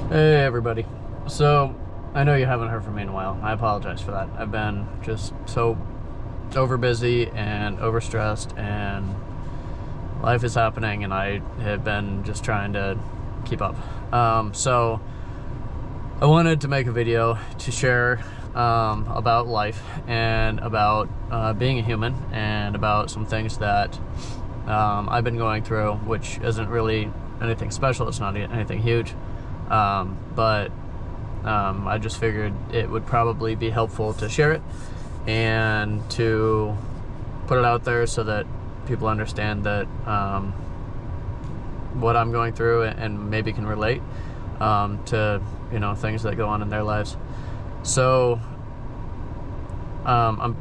Hey everybody. So, I know you haven't heard from me in a while. I apologize for that. I've been just so over busy and overstressed, and life is happening, and I have been just trying to keep up. So, I wanted to make a video to share about life and about being a human and about some things that I've been going through, which isn't really anything special. It's not anything huge. But I just figured it would probably be helpful to share it and to put it out there so that people understand that what I'm going through and maybe can relate to things that go on in their lives. So I'm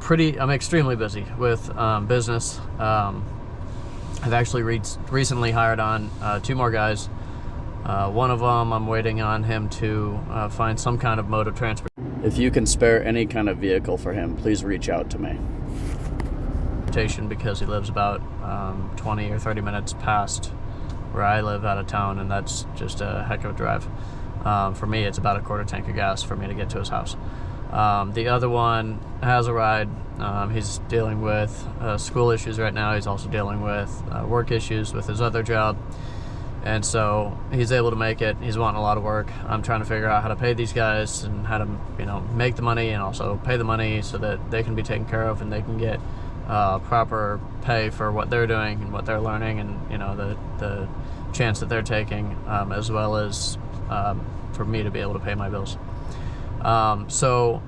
extremely busy with business. I've actually recently hired on 2 more guys. One of them, I'm waiting on him to find some kind of mode of transport. If you can spare any kind of vehicle for him, please reach out to me. Because he lives about 20 or 30 minutes past where I live out of town, and that's just a heck of a drive. For me, it's about a quarter tank of gas for me to get to his house. The other one has a ride. He's dealing with school issues right now. He's also dealing with work issues with his other job. And so he's able to make it. He's wanting a lot of work. I'm trying to figure out how to pay these guys and how to, make the money and also pay the money so that they can be taken care of and they can get proper pay for what they're doing and what they're learning and, the chance that they're taking, as well as for me to be able to pay my bills. So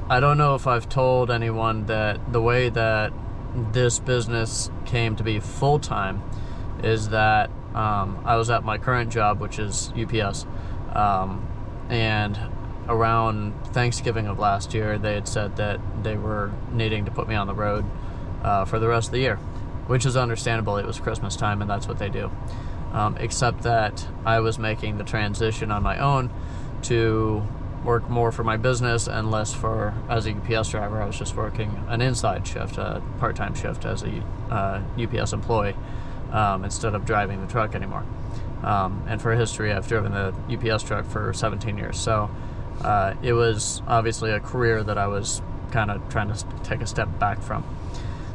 I don't know if I've told anyone that the way that this business came to be full-time is that I was at my current job, which is UPS, and around Thanksgiving of last year, they had said that they were needing to put me on the road for the rest of the year, which is understandable. It was Christmas time, and that's what they do. Except that I was making the transition on my own to work more for my business and less as a UPS driver. I was just working an inside shift, a part-time shift as a UPS employee. Instead of driving the truck anymore. And for history, I've driven the UPS truck for 17 years. So it was obviously a career that I was kind of trying to take a step back from.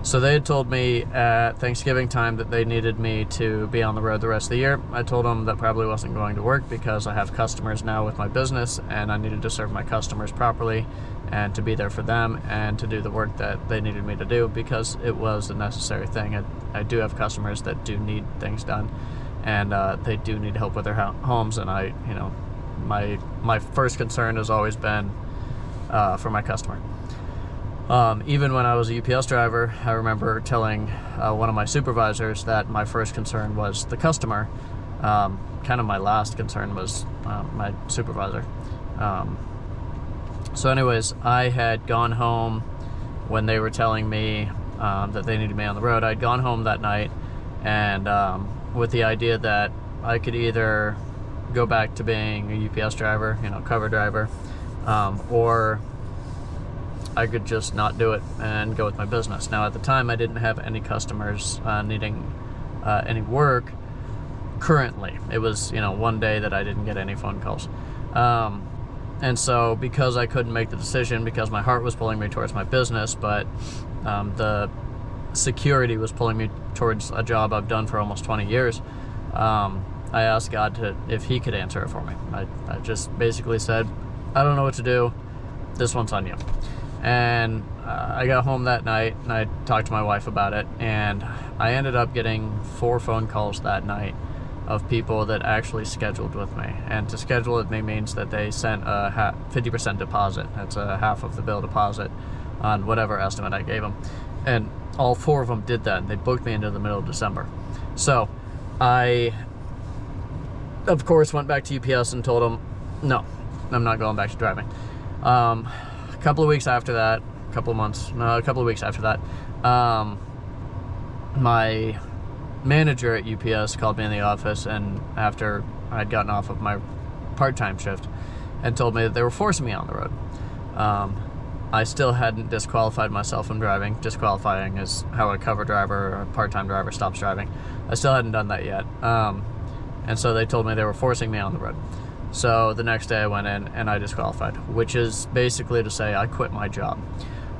So they had told me at Thanksgiving time that they needed me to be on the road the rest of the year. I told them that probably wasn't going to work because I have customers now with my business, and I needed to serve my customers properly and to be there for them and to do the work that they needed me to do because it was a necessary thing. I do have customers that do need things done, and they do need help with their homes, and my first concern has always been for my customer. Even when I was a UPS driver, I remember telling one of my supervisors that my first concern was the customer. Kind of my last concern was my supervisor. So anyways, I had gone home when they were telling me that they needed me on the road. I'd gone home that night and with the idea that I could either go back to being a UPS driver, cover driver, or I could just not do it and go with my business. Now, at the time, I didn't have any customers needing any work currently. It was, one day that I didn't get any phone calls. And so because I couldn't make the decision, because my heart was pulling me towards my business, but the security was pulling me towards a job I've done for almost 20 years, I asked God if he could answer it for me. I just basically said, I don't know what to do. This one's on you. And I got home that night and I talked to my wife about it, and I ended up getting 4 phone calls that night of people that actually scheduled with me. And to schedule with me means that they sent a 50% deposit. That's a half of the bill deposit on whatever estimate I gave them. And all 4 of them did that, and they booked me into the middle of December. So I, of course, went back to UPS and told them, no, I'm not going back to driving. A couple of weeks after that, a couple of weeks after that, my manager at UPS called me in the office, and after I'd gotten off of my part-time shift, and told me that they were forcing me on the road. I still hadn't disqualified myself from driving. Disqualifying is how a cover driver or a part-time driver stops driving. I still hadn't done that yet. And so they told me they were forcing me on the road. So the next day I went in and I disqualified, which is basically to say I quit my job.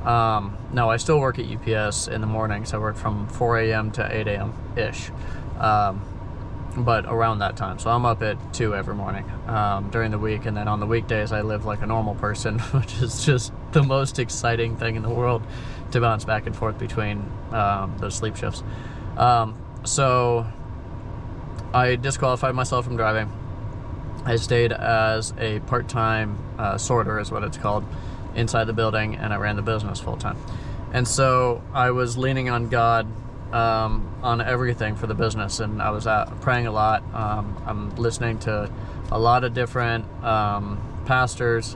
No, I still work at UPS in the mornings. I work from 4 a.m. to 8 a.m. ish, but around that time. So I'm up at 2 every morning during the week, and then on the weekdays I live like a normal person, which is just the most exciting thing in the world, to bounce back and forth between those sleep shifts. So I disqualified myself from driving. I stayed as a part-time sorter, is what it's called, inside the building, and I ran the business full-time. And so I was leaning on God on everything for the business, and I was praying a lot. I'm listening to a lot of different pastors,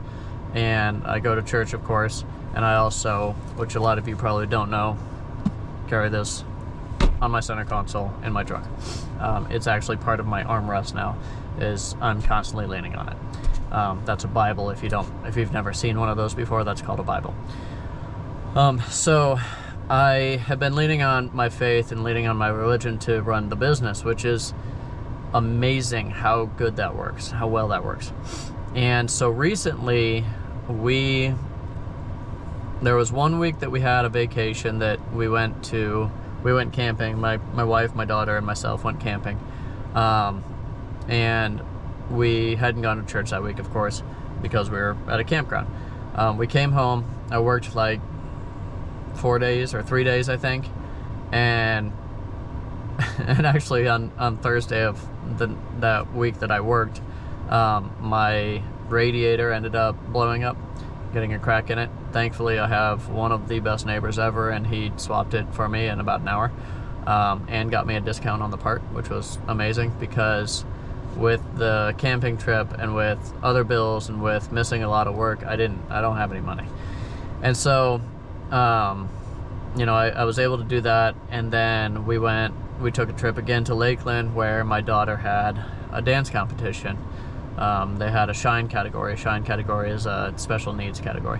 and I go to church, of course, and I also, which a lot of you probably don't know, carry this on my center console in my truck. It's actually part of my armrest now, is I'm constantly leaning on it. That's a Bible. If you've never seen one of those before, that's called a Bible. So I have been leaning on my faith and leaning on my religion to run the business, which is amazing how good that works, how well that works. And so recently there was 1 week that we had a vacation that we went camping. My wife, my daughter, and myself went camping. And we hadn't gone to church that week, of course, because we were at a campground. We came home. I worked like 4 days or 3 days, I think. And actually on Thursday of that week that I worked, my radiator ended up blowing up, getting a crack in it. Thankfully, I have one of the best neighbors ever, and he swapped it for me in about an hour, and got me a discount on the part, which was amazing, because with the camping trip and with other bills and with missing a lot of work, I don't have any money. And so I was able to do that, and then we took a trip again to Lakeland, where my daughter had a dance competition. They had a shine category. Shine category is a special needs category.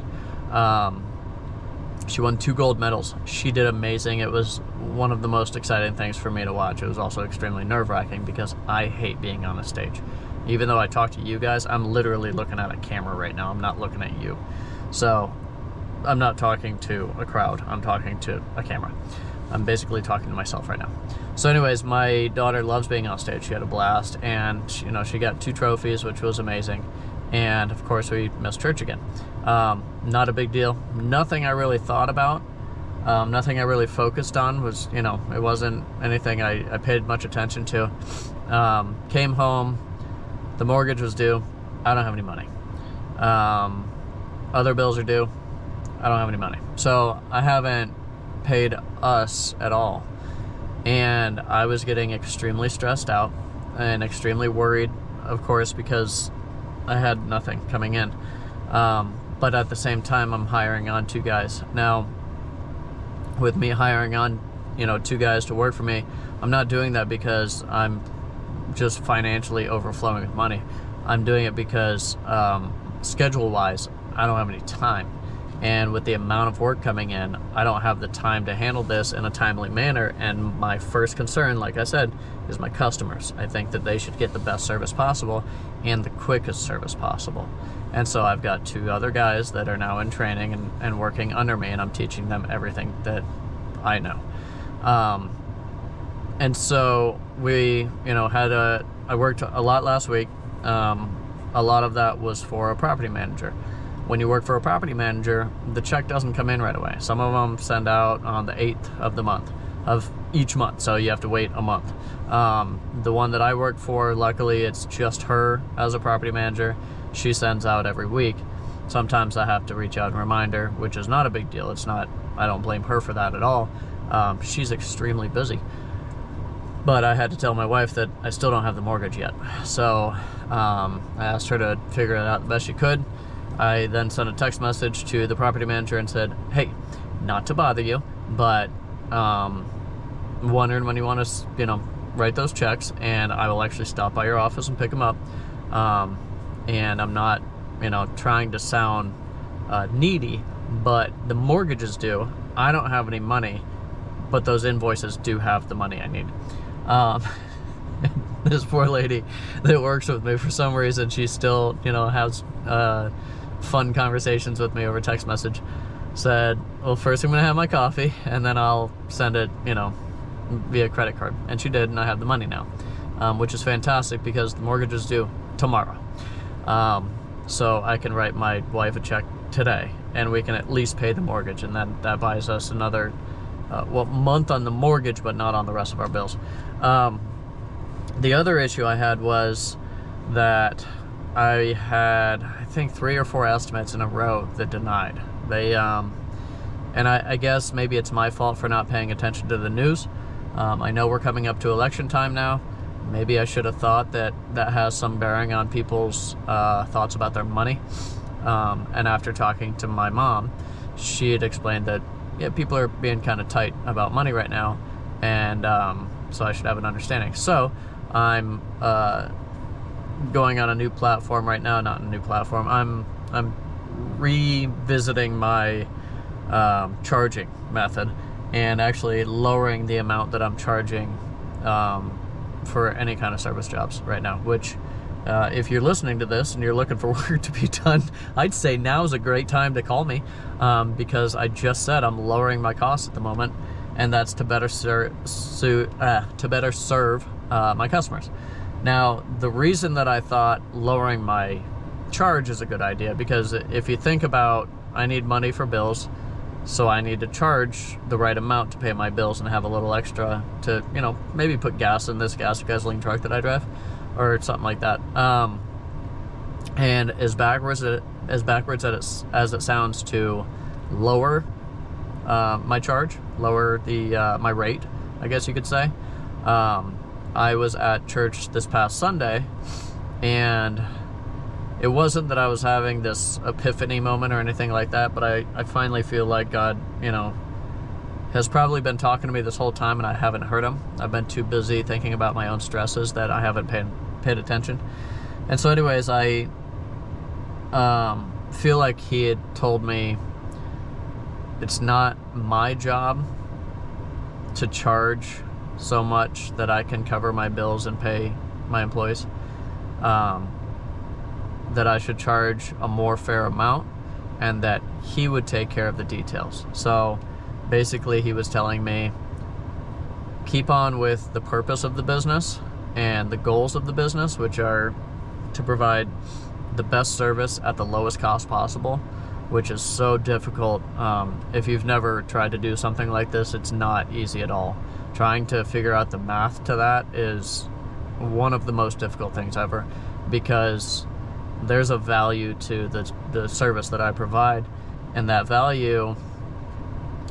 She won 2 gold medals. She did amazing. It was one of the most exciting things for me to watch. It was also extremely nerve-wracking, because I hate being on a stage. Even though I talk to you guys, I'm literally looking at a camera right now. I'm not looking at you. So I'm not talking to a crowd. I'm talking to a camera. I'm basically talking to myself right now. So anyways, my daughter loves being on stage. She had a blast, and she got 2 trophies, which was amazing. And of course we missed church again. Not a big deal. Nothing I really thought about. Nothing I really focused on. Was, it wasn't anything I paid much attention to. Came home, the mortgage was due. I don't have any money. Other bills are due. I don't have any money. So I haven't paid us at all. And I was getting extremely stressed out and extremely worried, of course, because I had nothing coming in. But at the same time, I'm hiring on 2 guys. Now, with me hiring on, 2 guys to work for me, I'm not doing that because I'm just financially overflowing with money. I'm doing it because schedule-wise, I don't have any time. And with the amount of work coming in, I don't have the time to handle this in a timely manner. And my first concern, like I said, is my customers. I think that they should get the best service possible and the quickest service possible. And so I've got 2 other guys that are now in training and working under me, and I'm teaching them everything that I know. And so we, I worked a lot last week. A lot of that was for a property manager. When you work for a property manager, the check doesn't come in right away. Some of them send out on the 8th of the month, of each month, so you have to wait a month. The one that I work for, luckily it's just her as a property manager. She sends out every week. Sometimes I have to reach out and remind her, which is not a big deal. I don't blame her for that at all. She's extremely busy. But I had to tell my wife that I still don't have the mortgage yet. So I asked her to figure it out the best she could. I then sent a text message to the property manager and said, hey, not to bother you, but wondering when you want to, write those checks, and I will actually stop by your office and pick them up. And I'm not, trying to sound needy, but the mortgage is due. I don't have any money, but those invoices do have the money I need. this poor lady that works with me, for some reason, she still, has fun conversations with me over text message, said, well, first I'm going to have my coffee, and then I'll send it, via credit card. And she did, and I have the money now, which is fantastic because the mortgage is due tomorrow. So I can write my wife a check today, and we can at least pay the mortgage, and then that buys us another month on the mortgage, but not on the rest of our bills. The other issue I had was that I had, I think, 3 or 4 estimates in a row that denied. They and I guess maybe it's my fault for not paying attention to the news. I know we're coming up to election time now. Maybe I should have thought that has some bearing on people's thoughts about their money. And after talking to my mom, she had explained that, yeah, people are being kind of tight about money right now, and so I should have an understanding. So I'm going on a new platform right now. Not a new platform. I'm revisiting my charging method, and actually lowering the amount that I'm charging for any kind of service jobs right now, which if you're listening to this and you're looking for work to be done, I'd say now is a great time to call me, because I just said I'm lowering my costs at the moment, and that's to better serve my customers. Now, the reason that I thought lowering my charge is a good idea, because if you think about, I need money for bills, so I need to charge the right amount to pay my bills and have a little extra to, maybe put gas in this gasoline truck that I drive, or something like that. And as backwards as it sounds to lower my charge, lower the my rate, I guess you could say. I was at church this past Sunday, and it wasn't that I was having this epiphany moment or anything like that, but I finally feel like God, has probably been talking to me this whole time, and I haven't heard him. I've been too busy thinking about my own stresses that I haven't paid attention. And so anyways, I feel like he had told me it's not my job to charge so much that I can cover my bills and pay my employees. That I should charge a more fair amount, and that he would take care of the details. So basically he was telling me, keep on with the purpose of the business and the goals of the business, which are to provide the best service at the lowest cost possible, which is so difficult. If you've never tried to do something like this, it's not easy at all. Trying to figure out the math to that is one of the most difficult things ever, because there's a value to the service that I provide, and that value,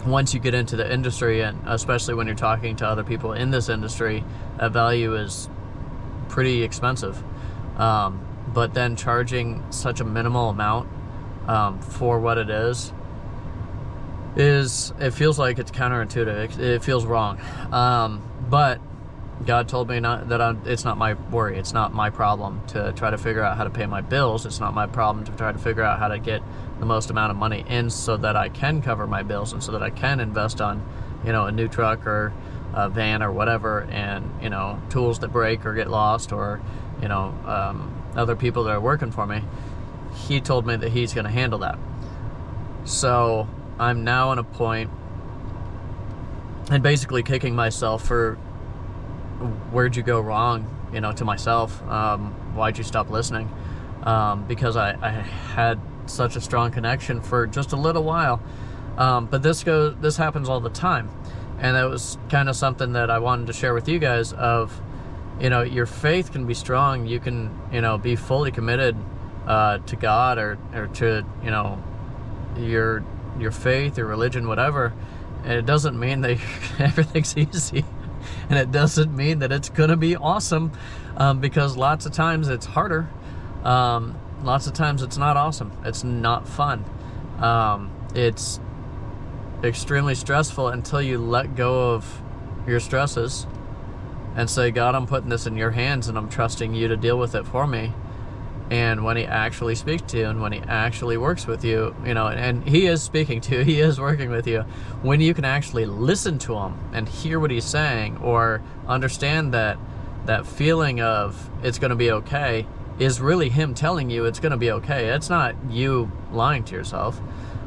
once you get into the industry, and especially when you're talking to other people in this industry, that value is pretty expensive. But then charging such a minimal amount for what it is, it feels like it's counterintuitive. It feels wrong. But God told me it's not my worry. It's not my problem to try to figure out how to pay my bills. It's not my problem to try to figure out how to get the most amount of money in so that I can cover my bills, and so that I can invest on, a new truck or a van or whatever, and, tools that break or get lost, or, other people that are working for me. He told me that he's going to handle that. So I'm now in a point, and basically kicking myself for, where'd you go wrong, to myself. Why'd you stop listening? Because I had such a strong connection for just a little while. But this happens all the time. And that was kind of something that I wanted to share with you guys of, your faith can be strong. You can, be fully committed to God, or to, your faith, your religion, whatever. And it doesn't mean that everything's easy. And it doesn't mean that it's going to be awesome, because lots of times it's harder. Lots of times it's not awesome. It's not fun. It's extremely stressful until you let go of your stresses and say, God, I'm putting this in your hands, and I'm trusting you to deal with it for me. And when he actually speaks to you, and when he actually works with you, and he is speaking to you, he is working with you, when you can actually listen to him and hear what he's saying, or understand that that feeling of it's going to be okay is really him telling you it's going to be okay. It's not you lying to yourself.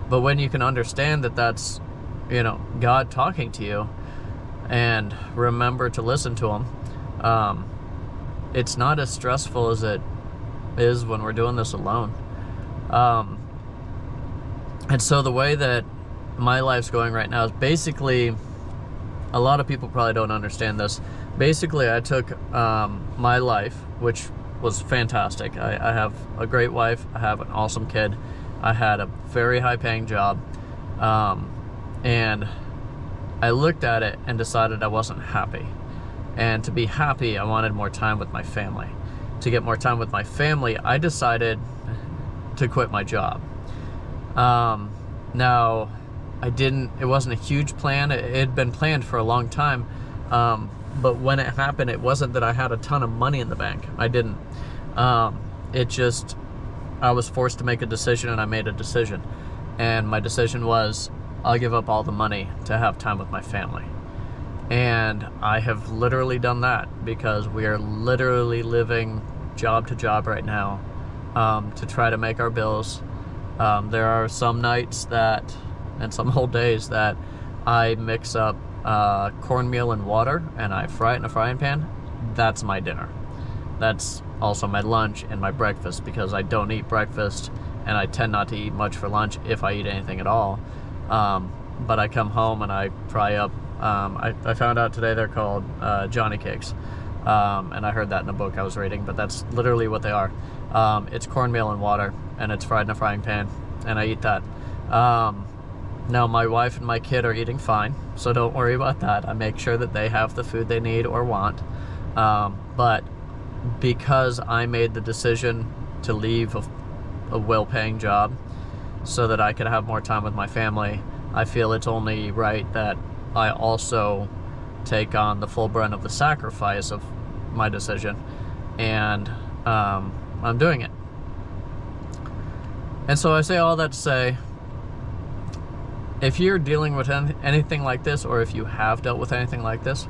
But when you can understand that that's, you know, God talking to you, and remember to listen to him, it's not as stressful as it is when we're doing this alone. And so the way that my life's going right now is basically, a lot of people probably don't understand this. Basically, I took my life, which was fantastic. I have a great wife. I have an awesome kid. I had a very high-paying job. And I looked at it and decided I wasn't happy. And to be happy, I wanted more time with my family. To get more time with my family, I decided to quit my job. Now, it wasn't a huge plan. It had been planned for a long time. But when it happened, it wasn't that I had a ton of money in the bank. I didn't. I was forced to make a decision, and I made a decision. And my decision was, I'll give up all the money to have time with my family. And I have literally done that, because we are literally living job to job right now, to try to make our bills. There are some nights and some whole days that I mix up cornmeal and water, and I fry it in a frying pan. That's my dinner. That's also my lunch and my breakfast, because I don't eat breakfast, and I tend not to eat much for lunch if I eat anything at all. But I come home and I fry up, I found out today they're called Johnny cakes, and I heard that in a book I was reading, but that's literally what they are. It's cornmeal and water, and it's fried in a frying pan, and I eat that. Now my wife and my kid are eating fine, so don't worry about that. I make sure that they have the food they need or want. But because I made the decision to leave a well-paying job so that I could have more time with my family, I feel it's only right that I also take on the full brunt of the sacrifice of my decision, and I'm doing it. And so I say all that to say, if you're dealing with anything like this, or if you have dealt with anything like this,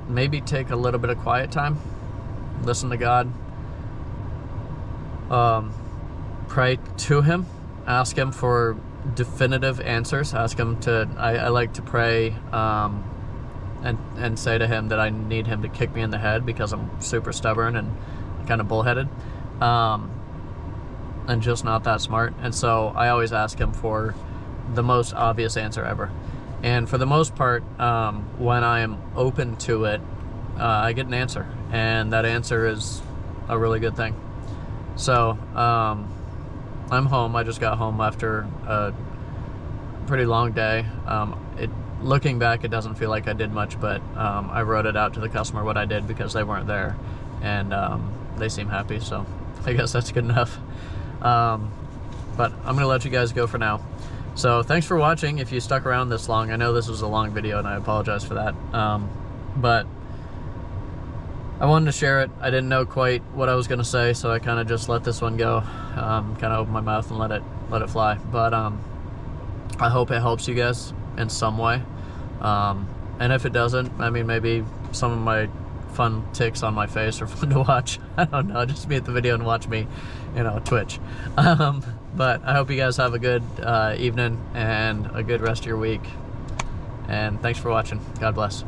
maybe take a little bit of quiet time, listen to God, pray to him, ask him for definitive answers, ask him to, I like to pray and say to him that I need him to kick me in the head, because I'm super stubborn and kind of bullheaded, and just not that smart. And so I always ask him for the most obvious answer ever. And for the most part, when I am open to it, I get an answer, and that answer is a really good thing. So I'm home. I just got home after a pretty long day. Looking back, it doesn't feel like I did much, but I wrote it out to the customer what I did, because they weren't there, and they seem happy, so I guess that's good enough. But I'm gonna let you guys go for now. So thanks for watching. If you stuck around this long, I know this was a long video, and I apologize for that, but I wanted to share it. I didn't know quite what I was gonna say, so I kind of just let this one go, kind of open my mouth and let it fly. But I hope it helps you guys in some way, and if it doesn't, I mean, maybe some of my fun ticks on my face are fun to watch. I don't know, just be at the video and watch me, you know, twitch. But I hope you guys have a good evening and a good rest of your week, and thanks for watching. God bless.